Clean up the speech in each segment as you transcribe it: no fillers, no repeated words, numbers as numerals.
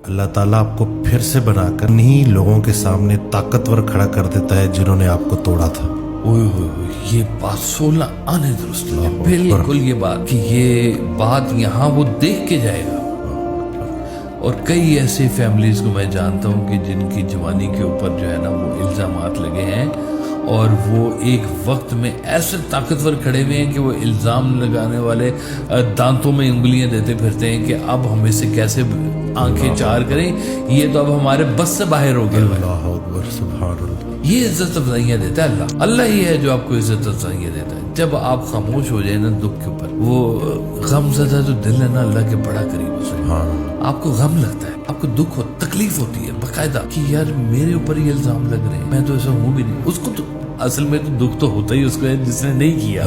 اللہ تعالیٰ آپ کو پھر سے بنا کر انہی لوگوں کے سامنے طاقتور کھڑا کر دیتا ہے جنہوں نے آپ کو توڑا تھا۔ یہ بات 16 آنے درست ہے، بالکل یہ بات کہ یہ بات یہاں وہ دیکھ کے جائے گا۔ اور کئی ایسے فیملیز کو میں جانتا ہوں کہ جن کی جوانی کے اوپر جو ہے نا وہ الزامات لگے ہیں، اور وہ ایک وقت میں ایسے طاقتور کھڑے ہوئے ہیں کہ وہ الزام لگانے والے دانتوں میں انگلیاں دیتے پھرتے ہیں کہ اب ہم اسے کیسے آنکھیں چار کریں، یہ تو اب ہمارے بس سے باہر ہو گیا۔ اللہ اکبر، سبحان اللہ۔ یہ عزت افزائیاں دیتا ہے اللہ ہی ہے جو آپ کو عزت افزائیاں دیتا ہے۔ جب آپ خاموش ہو جائیں نا دکھ کے اوپر، وہ غم زدہ جو دل ہے نا اللہ کے بڑا قریب ہو سکتا، آپ کو غم لگتا ہے، آپ کو دکھ ہو، تکلیف ہوتی ہے باقاعدہ کہ یار میرے اوپر یہ الزام لگ رہے ہیں، میں تو ایسا ہوں بھی نہیں۔ اس کو تو اصل میں تو دکھ تو ہوتا ہی اس کو ہے جس نے نہیں کیا،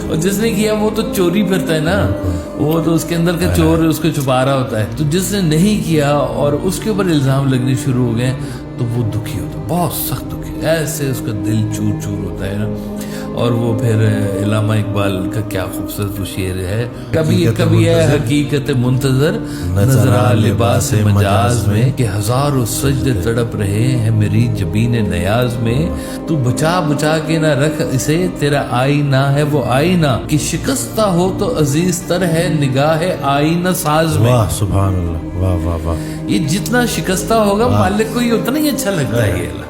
اور جس نے کیا وہ تو چوری پھرتا ہے نا، وہ تو اس کے اندر کا چور اس کو چھپا رہا ہوتا ہے۔ تو جس نے نہیں کیا اور اس کے اوپر الزام لگنے شروع ہو گئے تو وہ دکھی ہوتا ہے، بہت سخت دکھی، ایسے اس کا دل چور چور ہوتا ہے نا۔ اور وہ پھر علامہ اقبال کا کیا خوبصورت وہ شعر ہے، کبھی ہے حقیقت منتظر نظر آ لباس مجاز میں، کہ ہزاروں سجدے تڑپ رہے ہیں میری جبین نیاز میں، تو بچا بچا کے نہ رکھ اسے تیرا آئینہ ہے وہ آئینہ، کہ شکستہ ہو تو عزیز تر ہے نگاہ آئینہ ساز میں۔ واہ سبحان اللہ، واہ واہ واہ۔ یہ جتنا شکستہ ہوگا مالک کو یہ اتنا ہی اچھا لگتا ہے یہ اللہ۔